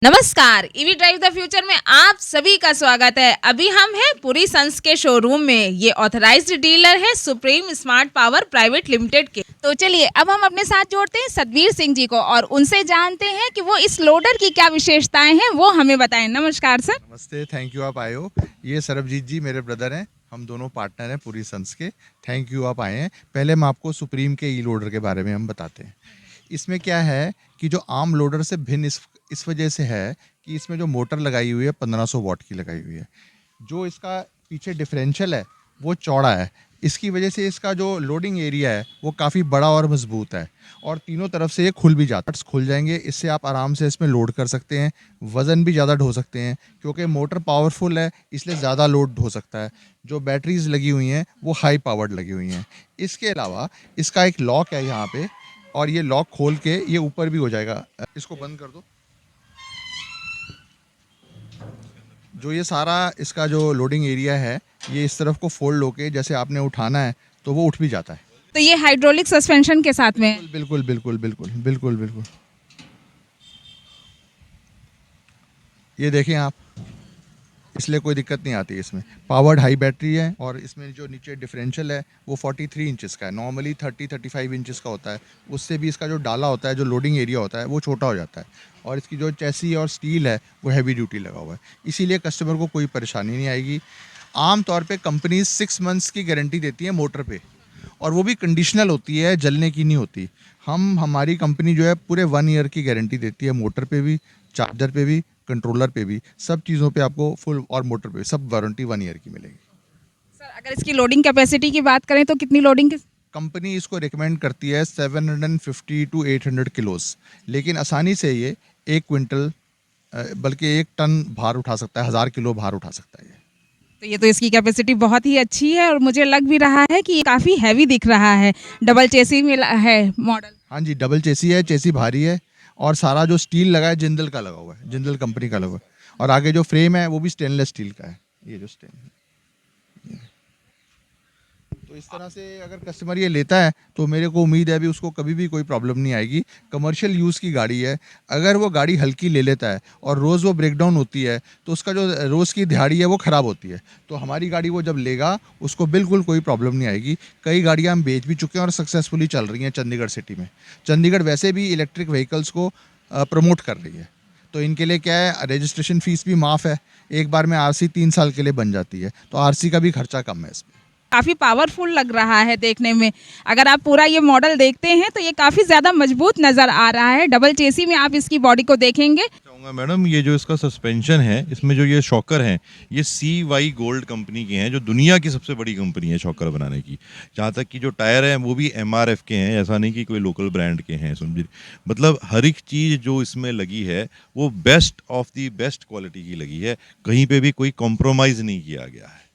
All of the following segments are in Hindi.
नमस्कार, ईवी ड्राइव द फ्यूचर में आप सभी का स्वागत है। अभी हम हैं पुरी संस के शोरूम में। ये ऑथराइज्ड डीलर है supreme smart power private limited के। तो चलिए अब हम अपने साथ जोड़ते हैं सतवीर सिंह जी को और उनसे जानते हैं कि वो इस लोडर की क्या विशेषताएं हैं वो हमें बताएं। नमस्कार सर। नमस्ते, थैंक यू आप आए हो। ये सरबजीत जी मेरे ब्रदर हैं, हम दोनों पार्टनर हैं पूरी संस के। थैंक यू आप आए हैं। पहले हम आपको सुप्रीम के ई लोडर के बारे में हम बताते हैं। इसमें क्या है कि जो आम लोडर से भिन्न इस वजह से है कि इसमें जो मोटर लगाई हुई है 1500 वाट की लगाई हुई है। जो इसका पीछे डिफरेंशियल है वो चौड़ा है, इसकी वजह से इसका जो लोडिंग एरिया है वो काफ़ी बड़ा और मजबूत है और तीनों तरफ से ये खुल भी जाता है। खुल जाएंगे, इससे आप आराम से इसमें लोड कर सकते हैं, वज़न भी ज़्यादा ढो सकते हैं क्योंकि मोटर पावरफुल है इसलिए ज़्यादा लोड ढो सकता है। जो बैटरीज लगी हुई हैं वो हाई पावर्ड लगी हुई हैं। इसके अलावा इसका एक लॉक है यहाँ पे और ये लॉक खोल के ये ऊपर भी हो जाएगा। इसको बंद कर दो। जो ये सारा इसका जो लोडिंग एरिया है ये इस तरफ को फोल्ड होके जैसे आपने उठाना है तो वो उठ भी जाता है। तो ये हाइड्रोलिक सस्पेंशन के साथ में है। बिल्कुल बिल्कुल बिल्कुल बिल्कुल बिल्कुल। ये देखें आप, इसलिए कोई दिक्कत नहीं आती। इसमें पावर्ड हाई बैटरी है और इसमें जो नीचे डिफरेंशियल है वो 43 इंचेस का है। नॉर्मली 30-35 इंचेस का होता है, उससे भी इसका जो डाला होता है, जो लोडिंग एरिया होता है वो छोटा हो जाता है और इसकी जो चैसी और स्टील है वो हैवी ड्यूटी लगा हुआ है, इसीलिए कस्टमर को कोई परेशानी नहीं आएगी। आम तौर पे कंपनीज 6 मंथ्स की गारंटी देती है मोटर पे और वो भी कंडीशनल होती है, जलने की नहीं होती। हमारी कंपनी जो है पूरे 1 ईयर की गारंटी देती है, मोटर पे भी, चार्जर पे भी, कंट्रोलर पे भी, सब चीज़ों पे आपको फुल और मोटर पे सब वारंटी 1 ईयर की मिलेगी। सर अगर इसकी लोडिंग कैपेसिटी की बात करें तो कितनी लोडिंग? कंपनी इसको रिकमेंड करती है 750 टू 800 किलोस, लेकिन आसानी से ये 1 क्विंटल बल्कि 1 टन भार उठा सकता है, 1000 किलो भार उठा सकता है ये। तो ये तो इसकी कैपेसिटी बहुत ही अच्छी है और मुझे लग भी रहा है कि ये काफ़ी हैवी दिख रहा है। डबल चेसी में है मॉडल। हाँ जी, डबल चेसी है, चेसी भारी है और सारा जो स्टील लगा है जिंदल का लगा हुआ है, जिंदल कंपनी का लगा हुआ है और आगे जो फ्रेम है वो भी स्टेनलेस स्टील का है। ये जो स्टेन है तो इस तरह से अगर कस्टमर ये लेता है तो मेरे को उम्मीद है अभी उसको कभी भी कोई प्रॉब्लम नहीं आएगी। कमर्शियल यूज़ की गाड़ी है, अगर वो गाड़ी हल्की ले लेता है और रोज़ वो ब्रेकडाउन होती है तो उसका जो रोज़ की दिहाड़ी है वो ख़राब होती है, तो हमारी गाड़ी वो जब लेगा उसको बिल्कुल कोई प्रॉब्लम नहीं आएगी। कई गाड़ियाँ हम बेच भी चुके हैं और सक्सेसफुली चल रही हैं चंडीगढ़ सिटी में। चंडीगढ़ वैसे भी इलेक्ट्रिक व्हीकल्स को प्रमोट कर रही है, तो इनके लिए क्या है, रजिस्ट्रेशन फ़ीस भी माफ़ है, एक बार में आरसी 3 साल के लिए बन जाती है, तो आरसी का भी खर्चा कम है इसमें। काफ़ी पावरफुल लग रहा है देखने में। अगर आप पूरा ये मॉडल देखते हैं तो ये काफ़ी ज़्यादा मजबूत नज़र आ रहा है। डबल चेसी में आप इसकी बॉडी को देखेंगे। चाहूँगा मैडम, ये जो इसका सस्पेंशन है, इसमें जो ये शॉकर हैं, ये CY गोल्ड कंपनी के हैं, जो दुनिया की सबसे बड़ी कंपनी है शॉकर बनाने की। जहाँ तक कि जो टायर हैं वो भी MRF के हैं, ऐसा नहीं कि कोई लोकल ब्रांड के हैं। समझिए, मतलब हर एक चीज़ जो इसमें लगी है वो best of the best quality की लगी है, कहीं पे भी कोई कॉम्प्रोमाइज़ नहीं किया गया है।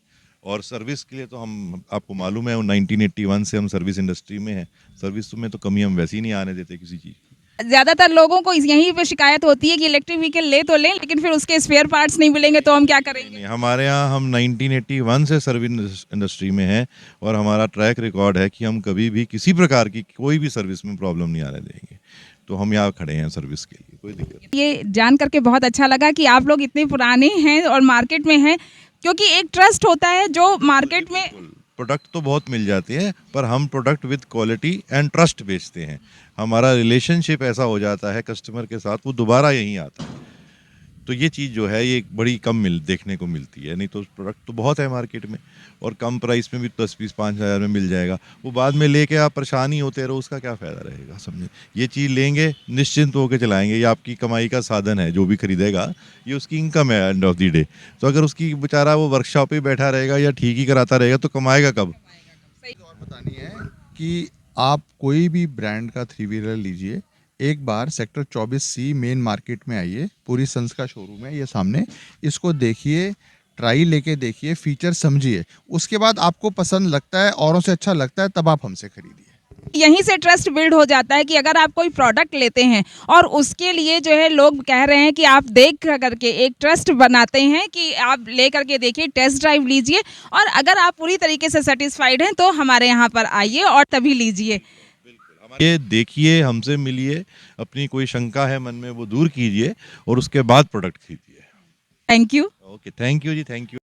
और सर्विस के लिए तो हम, आपको मालूम है 1981 से हम सर्विस इंडस्ट्री में हैं, सर्विस में तो कमी हम वैसे ही नहीं आने देते किसी चीज़ की। ज़्यादातर लोगों को यहीं पे शिकायत होती है कि इलेक्ट्रिक व्हीकल ले तो लें लेकिन फिर उसके स्पेयर पार्ट्स नहीं मिलेंगे तो हम क्या करेंगे। नहीं, हमारे यहाँ हम 1981 से सर्विस इंडस्ट्री में हैं और हमारा ट्रैक रिकॉर्ड है कि हम कभी भी किसी प्रकार की कोई भी सर्विस में प्रॉब्लम नहीं आने देंगे, तो हम यहाँ खड़े हैं सर्विस के लिए, कोई दिक्कत नहीं। ये जान करके बहुत अच्छा लगा कि आप लोग इतने पुराने हैं और मार्केट में हैं, क्योंकि एक ट्रस्ट होता है जो मार्केट में। प्रोडक्ट तो बहुत मिल जाते हैं पर हम product with quality and trust बेचते हैं। हमारा रिलेशनशिप ऐसा हो जाता है कस्टमर के साथ, वो दोबारा यहीं आता है। तो ये चीज़ जो है ये बड़ी कम देखने को मिलती है, नहीं तो प्रोडक्ट तो बहुत है मार्केट में और कम प्राइस में भी 10-20-5 हज़ार में मिल जाएगा। वो बाद में लेके आप परेशान ही होते रहो, उसका क्या फ़ायदा रहेगा। समझे, ये चीज़ लेंगे निश्चिंत होकर चलाएंगे, ये आपकी कमाई का साधन है। जो भी खरीदेगा ये उसकी इनकम है एंड ऑफ द डे। तो अगर उसकी बेचारा वो वर्कशॉप पे बैठा रहेगा या ठीक ही कराता रहेगा तो कमाएगा कब। और बतानी है कि आप कोई भी ब्रांड का 3 व्हीलर लीजिए, एक बार सेक्टर 24C मेन मार्केट में आइए, पूरी संस का शोरूम है ये सामने, इसको देखिए, ट्राई लेके देखिए, फीचर समझिए, उसके बाद आपको पसंद लगता है, औरों से अच्छा लगता है, तब आप हमसे खरीदिए। यहीं से ट्रस्ट बिल्ड हो जाता है कि अगर आप कोई प्रोडक्ट लेते हैं और उसके लिए जो है लोग कह रहे हैं कि आप देख करके एक ट्रस्ट बनाते हैं कि आप ले करके देखिए, टेस्ट ड्राइव लीजिए और अगर आप पूरी तरीके से सेटिस्फाइड हैं तो हमारे यहाँ पर आइए और तभी लीजिए। ये देखिए, हमसे मिलिए, अपनी कोई शंका है मन में वो दूर कीजिए और उसके बाद प्रोडक्ट खरीदिए। Thank you. Okay, thank you ji, thank you.